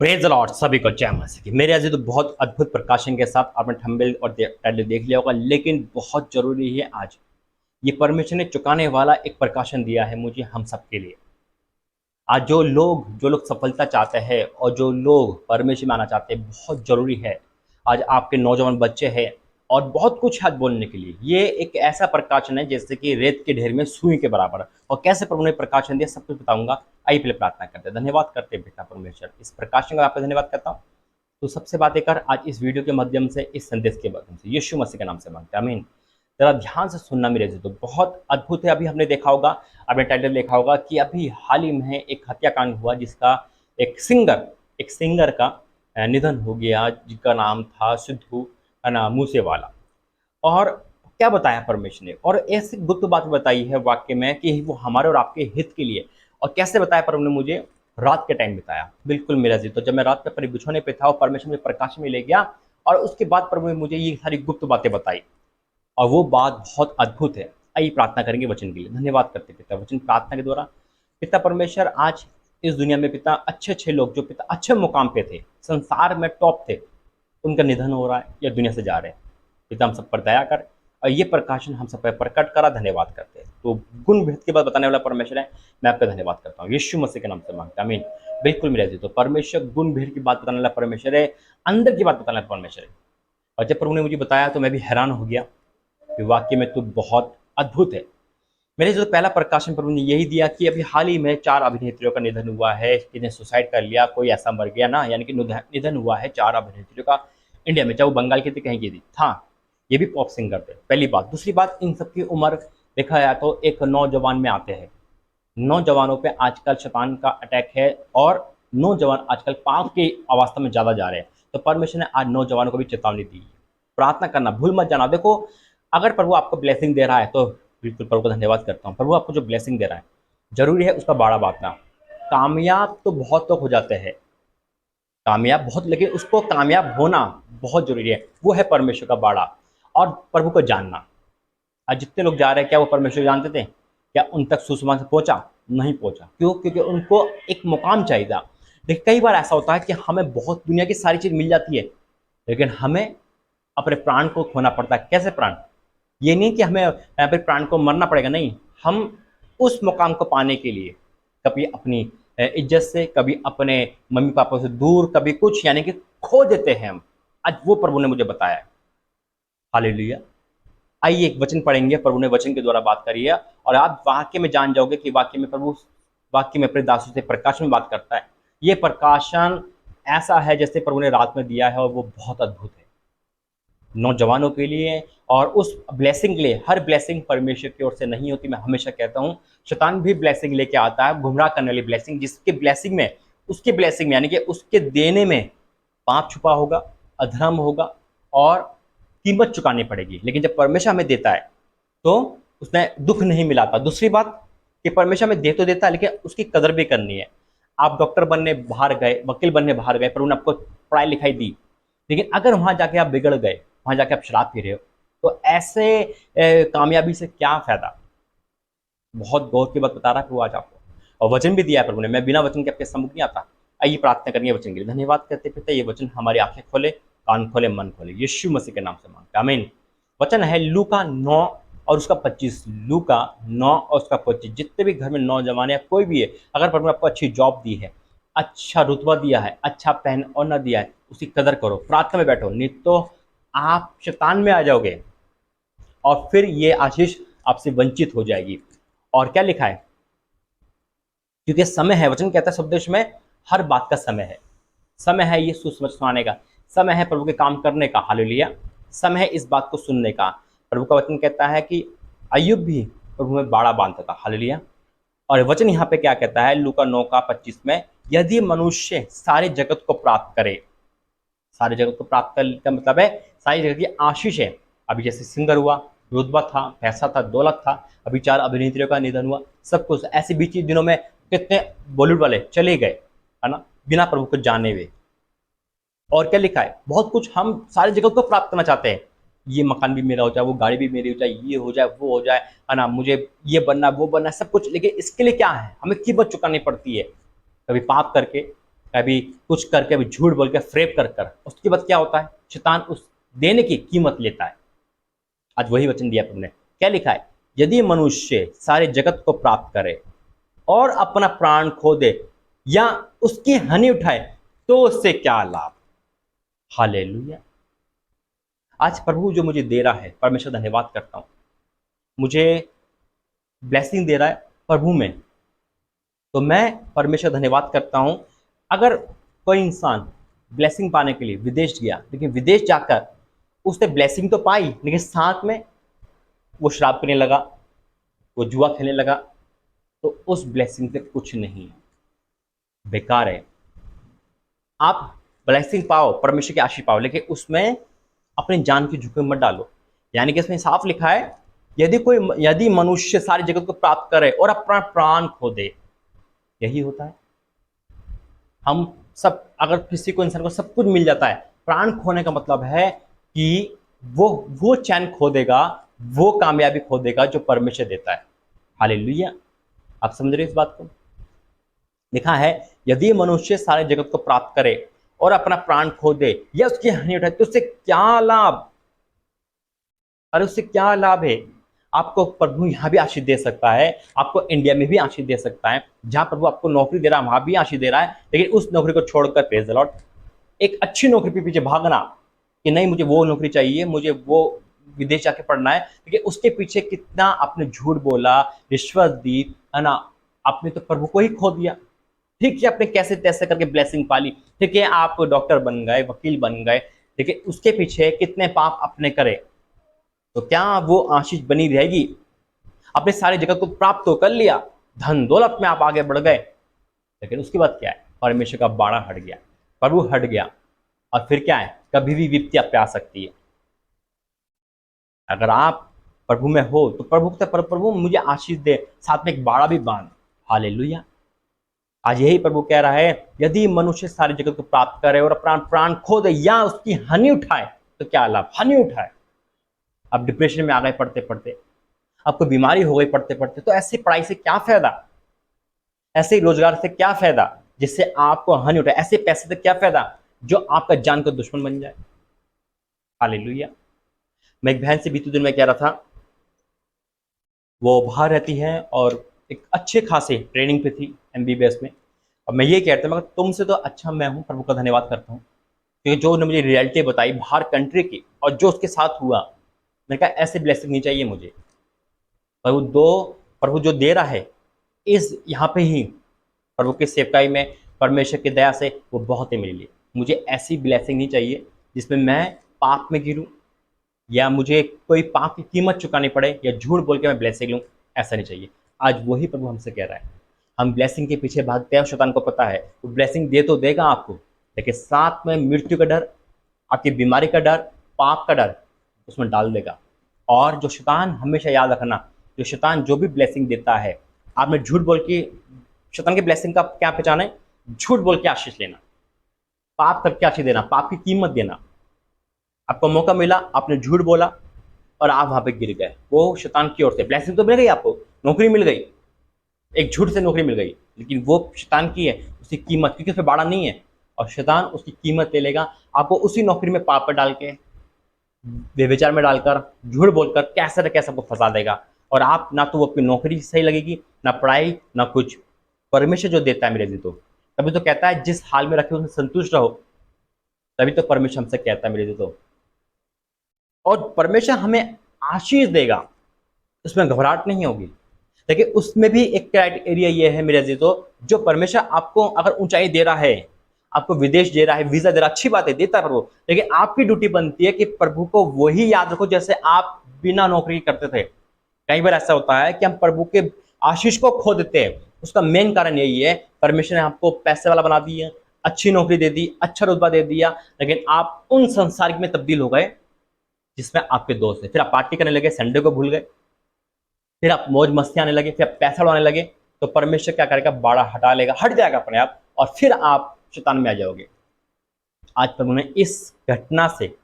Praise the Lord, सभी को जय मसीह की। मेरे अजीज, तो बहुत अद्भुत प्रकाशन के साथ आपने थंबनेल और टाइटल देख लिया होगा, लेकिन बहुत जरूरी है आज ये परमेश्वर ने चुकाने वाला एक प्रकाशन दिया है मुझे, हम सबके लिए। आज जो लोग सफलता चाहते हैं और जो लोग परमेश्वर में आना चाहते हैं, बहुत जरूरी है आज आपके नौजवान बच्चे हैं और बहुत कुछ है बोलने के लिए। ये एक ऐसा प्रकाशन है जैसे कि रेत के ढेर में सुई के बराबर। और कैसे प्रभु ने प्रकाशन दिया, सब कुछ बताऊंगा। आइए पहले प्रार्थना करते हैं। धन्यवाद करते हैं बेटा परमेश्वर, इस प्रकाशन का आपका धन्यवाद करता हूँ। तो सबसे बातें कर आज इस वीडियो के माध्यम से, इस संदेश के माध्यम से, यीशु मसीह के नाम से मांगते हैं, आमीन। जरा ध्यान से सुनना मेरे जी, तो बहुत अद्भुत है। अभी हमने देखा होगा, आपने टाइटल देखा होगा कि अभी हाल ही में एक हत्याकांड हुआ जिसका एक सिंगर का निधन हो गया, जिसका नाम था सिद्धू, है ना, मूसेवाला। और क्या बताया परमेश्वर ने, और ऐसी गुप्त बात बताई है वाक्य में कि वो हमारे और आपके हित के लिए। और कैसे बताया परमेश्वर ने मुझे, रात के टाइम बताया। बिल्कुल मेरा जी, तो जब मैं रात में अपने बिछौने पे था और परमेश्वर मुझे प्रकाश में ले गया और उसके बाद प्रभु ने मुझे ये सारी गुप्त बातें बताई, और वो बात बहुत अद्भुत है। आइए प्रार्थना करेंगे वचन के लिए। धन्यवाद करते पिता, वचन प्रार्थना के द्वारा। पिता परमेश्वर, आज इस दुनिया में पिता अच्छे अच्छे लोग जो पिता अच्छे मुकाम पे थे, संसार में टॉप थे, उनका निधन हो रहा है या दुनिया से जा रहे हैं। पिता हम सब पर दया कर और ये प्रकाशन हम सब पर प्रकट करा। धन्यवाद करते हैं। तो गुण भेद की बात बताने वाला परमेश्वर है, मैं आपका धन्यवाद करता हूँ, यीशु मसीह के नाम से मांगता हूं, आमीन। बिल्कुल मेरा जी, तो परमेश्वर गुण भेद की बात बताने वाला परमेश्वर है, अंदर की बात बताने वाला परमेश्वर है। और जब प्रभु ने मुझे बताया तो मैं भी हैरान हो गया कि वाक्य में तो बहुत अद्भुत है। मेरे जो पहला प्रकाशन प्रभु ने यही दिया कि अभी हाल ही में 4 अभिनेत्रियों का निधन हुआ है। किसी ने सुसाइड कर लिया, कोई ऐसा मर गया ना, यानी कि निधन हुआ है 4 अभिनेत्रियों का इंडिया में, चाहे वो बंगाल की थी, कहीं की थी। हाँ, ये भी पॉप सिंगर थे, पहली बात। दूसरी बात, इन सबकी उम्र देखा जाए तो एक नौजवान में आते हैं। नौजवानों पे आजकल शैतान का अटैक है और नौजवान आजकल पाप की अवस्था में ज़्यादा जा रहे हैं। तो परमेश्वर ने आज नौजवानों को भी चेतावनी दी है। प्रार्थना करना भूल मत जाना। देखो, अगर प्रभु आपको ब्लेसिंग दे रहा है तो बिल्कुल प्रभु का धन्यवाद करता हूँ। प्रभु आपको जो ब्लेसिंग दे रहा है, जरूरी है उसका बाड़ा बांटना। कामयाब तो बहुत लोग हो जाते हैं, कामयाब बहुत, लेकिन उसको कामयाब होना बहुत जरूरी है। वो है परमेश्वर का बाड़ा और प्रभु को जानना। आज जितने लोग जा रहे हैं, क्या वो परमेश्वर जानते थे? क्या उन तक सुसमाचार पहुंचा? नहीं पहुंचा। क्यों? क्योंकि उनको एक मुकाम चाहिए था। देखिए, कई बार ऐसा होता है कि हमें बहुत दुनिया की सारी चीज मिल जाती है, लेकिन हमें अपने प्राण को खोना पड़ता है। कैसे प्राण? ये नहीं कि हमें अपने प्राण को मरना पड़ेगा, नहीं। हम उस मुकाम को पाने के लिए कभी अपनी इज्जत से, कभी अपने मम्मी पापा से दूर, कभी कुछ, यानी कि खो देते हैं हम। आज वो प्रभु ने मुझे बताया है। हालेलुया। आइए एक वचन पढ़ेंगे, प्रभु ने वचन के द्वारा बात करी है और आप वाक्य में जान जाओगे कि वाक्य में प्रभु, वाक्य में अपने दासों से प्रकाशन में बात करता है। ये प्रकाशन ऐसा है जैसे प्रभु ने रात में दिया है, और वो बहुत अद्भुत है नौजवानों के लिए। और उस ब्लेसिंग के लिए, हर ब्लेसिंग परमेश्वर की ओर से नहीं होती। मैं हमेशा कहता हूँ, शैतान भी ब्लेसिंग लेके आता है, गुमराह करने वाली ब्लेसिंग, जिसके ब्लेसिंग में, उसके ब्लेसिंग में, यानी कि उसके देने में पाप छुपा होगा, अधर्म होगा और कीमत चुकानी पड़ेगी। लेकिन जब परमेश्वर हमें देता है तो उसमें दुख नहीं मिलाता। दूसरी बात कि परमेश्वर हमें दे तो देता है, लेकिन उसकी कदर भी करनी है। आप डॉक्टर बनने बाहर गए, वकील बनने बाहर गए, प्रभु ने आपको पढ़ाई लिखाई दी, लेकिन अगर वहां जाके आप बिगड़ गए, वहां जाके आप शराब पी रहे हो, तो ऐसे कामयाबी से क्या फायदा? बहुत गौर की बात बता रहा है प्रभु आज आपको, और वचन भी दिया है प्रभु ने। मैं बिना वचन के आपके सम्मुख नहीं आता। आइए प्रार्थना करेंगे वचन के लिए। धन्यवाद करते पिता, ये वचन हमारी आंखें खोले, कान खोले, मन खोले, यीशु मसीह के नाम से मांगते हैं, आमीन। वचन है लूका 9 और उसका 25। लूका 9 और उसका 25। जितने भी घर में नौजवान है, कोई भी है, अगर प्रभु ने आपको अच्छी जॉब दी है, अच्छा रुतबा दिया है, अच्छा पहन और न दिया है, उसकी कदर करो, प्रार्थना में बैठो, नहीं तो आप शैतान में आ जाओगे और फिर ये आशीष आपसे वंचित हो जाएगी। और क्या लिखा है? क्योंकि समय है, वचन कहता है उपदेश में, हर बात का समय है। समय है ये सुसमाचार सुनाने का, समय है प्रभु के काम करने का, हालेलुया। समय है इस बात को सुनने का। प्रभु का वचन कहता है कि अय्यूब भी प्रभु में बाड़ा बांधता था, हालेलुया। और वचन यहाँ पे क्या कहता है, लूका 9 का 25 में, यदि मनुष्य सारे जगत को प्राप्त करे, सारे जगत को प्राप्त करने का मतलब है सारी जगत की आशीष है। अभी जैसे सिंगर हुआ, रुतबा था, पैसा था, दौलत था, अभी 4 अभिनेत्रियों का निधन हुआ, सब कुछ। ऐसे बीच ही दिनों में कितने बॉलीवुड वाले चले गए, है ना, बिना प्रभु को जाने हुए। और क्या लिखा है? बहुत कुछ हम सारी जगत को प्राप्त करना चाहते हैं। ये मकान भी मेरा हो जाए, वो गाड़ी भी मेरी हो जाए, ये हो जाए, वो हो जाए, है ना, मुझे ये बनना, वो बनना, सब कुछ। लेकिन इसके लिए क्या है? हमें कीमत चुकानी पड़ती है, कभी पाप करके, कभी कुछ करके, कभी झूठ बोल के, फ्रेब कर कर, उसके बाद क्या होता है, शैतान उस देने की कीमत लेता है। आज वही वचन दिया प्रभु ने, क्या लिखा है, यदि मनुष्य सारे जगत को प्राप्त करे और अपना प्राण खो दे या उसकी हानि उठाए तो उससे क्या लाभ। हालेलुया। आज प्रभु जो मुझे दे रहा है, परमेश्वर धन्यवाद करता हूं, मुझे ब्लेसिंग दे रहा है प्रभु में, तो मैं परमेश्वर धन्यवाद करता हूं। अगर कोई इंसान ब्लेसिंग पाने के लिए विदेश गया, लेकिन विदेश जाकर उसने ब्लेसिंग तो पाई, लेकिन साथ में वो शराब पीने लगा, वो जुआ खेलने लगा, तो उस ब्लेसिंग से कुछ नहीं है, बेकार है। आप ब्लेसिंग पाओ, परमेश्वर की आशीष पाओ, लेकिन उसमें अपनी जान की झुकी मत डालो। यानी कि इसमें साफ लिखा है, यदि मनुष्य सारी जगत को प्राप्त करे और अपना प्राण खो दे, यही होता है। हम सब, अगर किसी को, इंसान को सब कुछ मिल जाता है, प्राण खोने का मतलब है कि वो चैन खो देगा, वो कामयाबी खो देगा जो परमेश्वर देता है। हालेलुया। आप समझ रहे हो इस बात को? लिखा है, यदि मनुष्य सारे जगत को प्राप्त करे और अपना प्राण खो दे या उसकी हानि उठाए तो उससे क्या लाभ। अरे उससे क्या लाभ है। आपको प्रभु यहां भी आशीष दे सकता है, आपको इंडिया में भी आशीष दे सकता है, जहां प्रभु आपको नौकरी दे रहा है वहां भी आशीष दे रहा है, लेकिन उस नौकरी को छोड़कर, प्रेज द लॉर्ड, एक अच्छी नौकरी के पीछे भागना कि नहीं मुझे वो नौकरी चाहिए, मुझे वो विदेश जाके पढ़ना है, लेकिन उसके पीछे कितना आपने झूठ बोला, रिश्वत दी, है ना, आपने तो प्रभु को ही खो दिया। ठीक है, आपने कैसे तैसे करके ब्लेसिंग पाली, ठीक है, आप डॉक्टर बन गए, वकील बन गए, लेकिन उसके पीछे कितने पाप आपने करे, तो क्या वो आशीष बनी रहेगी। आपने सारी जगत को प्राप्त तो कर लिया, धन दौलत में आप आगे बढ़ गए, लेकिन उसके बाद क्या है, परमेश्वर का बाड़ा हट गया, प्रभु हट गया, और फिर क्या है, कभी भी विपत्ति आप पे आ सकती है। अगर आप प्रभु में हो तो प्रभु कहते, प्रभु मुझे आशीष दे, साथ में एक बाड़ा भी बांध। हालेलुया। आज यही प्रभु कह रहा है, यदि मनुष्य सारी जगत को प्राप्त करे और अपना प्राण खो दे या उसकी हानि उठाए तो क्या लाभ। हानि उठाए, अब डिप्रेशन में आ गए पढ़ते पढ़ते, आपको बीमारी हो गई पढ़ते पढ़ते, तो ऐसी पढ़ाई से क्या फायदा, ऐसे रोजगार से क्या फायदा जिससे आपको हानि उठाए, ऐसे पैसे से क्या फायदा जो आपका जान का दुश्मन बन जाए। हालेलुया। मैं एक बहन से बीते दिन में कह रहा था, वो बाहर रहती है और एक अच्छे खासे ट्रेनिंग पे थी एमबीबीएस में, और मैं ये कहता मगर तुमसे तो अच्छा मैं हूँ, प्रभु का धन्यवाद करता हूँ, क्योंकि जो उन्होंने मुझे रियलिटी बताई बाहर कंट्री की और जो उसके साथ हुआ, मैंने कहा ऐसे ब्लेसिंग नहीं चाहिए मुझे। प्रभु जो दे रहा है इस यहाँ पे ही प्रभु की सेवकाई में, परमेश्वर की दया से वो बहुत है मेरे लिए। मुझे ऐसी ब्लेसिंग नहीं चाहिए जिसमें मैं पाप में गिरूं या मुझे कोई पाप की कीमत चुकानी पड़े या झूठ बोल के मैं ब्लेसिंग लूँ, ऐसा नहीं चाहिए। आज वही प्रभु हमसे कह रहा है, हम ब्लेसिंग के पीछे भागते हैं, शैतान को पता है वो ब्लेसिंग दे तो देगा आपको, लेकिन साथ में मृत्यु का डर, आपकी बीमारी का डर, पाप का डर उसमें डाल देगा। और जो शैतान, हमेशा याद रखना, जो शैतान जो भी ब्लेसिंग देता है, आपने झूठ बोल के, शैतान की ब्लेसिंग का क्या पहचान है, झूठ बोल के आशीष लेना, पाप करके आशीष देना, पाप की कीमत देना। आपको मौका मिला, आपने झूठ बोला और आप वहां पे गिर गए, वो शैतान की ओर से ब्लेसिंग तो मिल गई, आपको नौकरी मिल गई, एक झूठ से नौकरी मिल गई, लेकिन वो शैतान की है, उसकी कीमत, क्योंकि उसमें बाड़ा नहीं है, और शैतान उसकी कीमत ले लेगा, आपको उसी नौकरी में पाप पर डाल के, व्यभिचार में डालकर, झूठ बोलकर कैसे न कैसे आपको फंसा देगा, और आप ना तो वो आपकी नौकरी सही लगेगी, ना पढ़ाई, ना कुछ। परमेश्वर जो देता है मेरे जी, तो तभी तो कहता है जिस हाल में रखे उसमें संतुष्ट रहो, तभी तो परमेश्वर हमसे कहता है मेरे जी। तो और परमेश्वर हमें आशीष देगा, उसमें घबराहट नहीं होगी, लेकिन उसमें भी एक क्राइटेरिया ये है मेरे जी, तो जो परमेश्वर आपको अगर ऊंचाई दे रहा है, आपको विदेश दे रहा है, वीजा दे रहा है, अच्छी बात है, देता है प्रभु, लेकिन आपकी ड्यूटी बनती है कि प्रभु को वही याद रखो जैसे आप बिना नौकरी करते थे। कई बार ऐसा होता है कि हम प्रभु के आशीष को खो देते हैं, उसका मेन कारण यही है, परमेश्वर ने आपको पैसे वाला बना दिया, अच्छी नौकरी दे दी, अच्छा रुतबा दे दिया, लेकिन आप उन संसारिक में तब्दील हो गए जिसमें आपके दोस्त है, फिर आप पार्टी करने लगे, संडे को भूल गए, फिर आप मौज मस्ती आने लगे, फिर आप पैसा उड़ाने लगे, तो परमेश्वर क्या करेगा, बाड़ा हटा लेगा, हट जाएगा अपने आप, और फिर आप शैतान में आ जाओगे। आज प्रभु ने इस घटना से,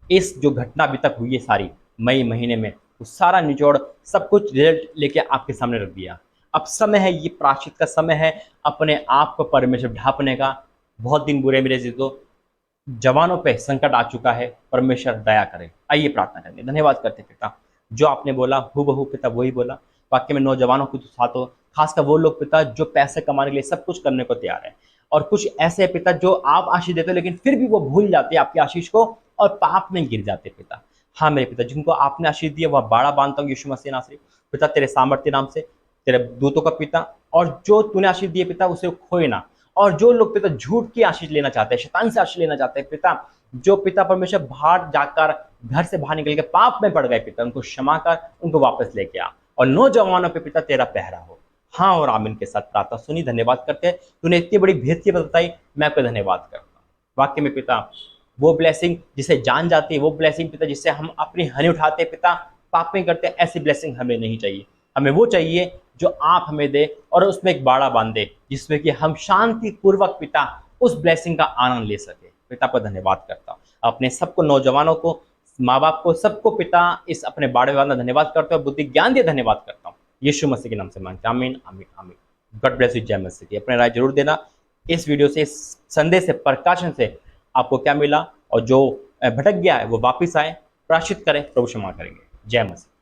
इस जो घटना अभी तक हुई है सारी मई महीने में, वो सारा निचोड़ सब कुछ रिजल्ट लेके आपके सामने रख दिया। अब समय है, ये प्रायश्चित का समय है, अपने आप को परमेश्वर ढांपने का, बहुत दिन बुरे मेरे जीतो, जवानों पे संकट आ चुका है, परमेश्वर दया करे। आइए प्रार्थना करेंगे। धन्यवाद करते हैं पिता, जो आपने बोला हूबहू पिता वही बोला। वाक्य में नौजवानों को तो साथ हो, खासकर वो लोग पिता जो पैसे कमाने के लिए सब कुछ करने को तैयार है, और कुछ ऐसे पिता जो आप आशीष देते हो लेकिन फिर भी वो भूल जाते हैं आपकी आशीष को और पाप में गिर जाते पिता। हाँ मेरे पिता, जिनको आपने आशीष दिया वह बाड़ा बांधता हूँ यीशु मसीह नासरी पिता, तेरे सामर्थ्य नाम से, तेरे दूतों का पिता, और जो तूने आशीष दिए पिता उसे खोए ना। और जो लोग पिता झूठ की आशीष लेना चाहते हैं, शैतान से आशीष लेना चाहते हैं पिता, जो पिता परमेश्वर बाहर जाकर घर से बाहर निकल के पाप में पड़ गए पिता, उनको क्षमा कर, उनको वापस लेके आ, और नौजवानों पे पिता तेरा पहरा हो। हाँ और आमीन के साथ प्रार्थना सुनी। धन्यवाद करते हैं, तूने इतनी बड़ी भेद की बताई, मैं आपका धन्यवाद करता हूँ। वाक्य में पिता वो ब्लेसिंग जिसे जान जाती है, वो ब्लेसिंग पिता जिससे हम अपनी हनी उठाते पिता, पाप में करते, ऐसी ब्लेसिंग हमें नहीं चाहिए। हमें वो चाहिए जो आप हमें दे और उसमें एक बाड़ा बांध दे, जिसमें कि हम शांति पूर्वक पिता उस ब्लेसिंग का आनंद ले सके। पिता पर धन्यवाद करता हूँ, अपने सबको, नौजवानों को, माँ बाप को, सबको पिता इस अपने बाड़े वाला धन्यवाद करता हूँ, बुद्धि ज्ञान दिए धन्यवाद करता हूँ, यीशु मसीह के नाम से मांगते हैं, आमीन आमीन आमीन। गॉड ब्लेस यू, जय मसीह। अपने राय जरूर देना। इस वीडियो से, इस संदेश से, प्रकाशन से आपको क्या मिला, और जो भटक गया है वो वापिस आए, प्रायश्चित करें, प्रभु क्षमा करेंगे। जय मसीह।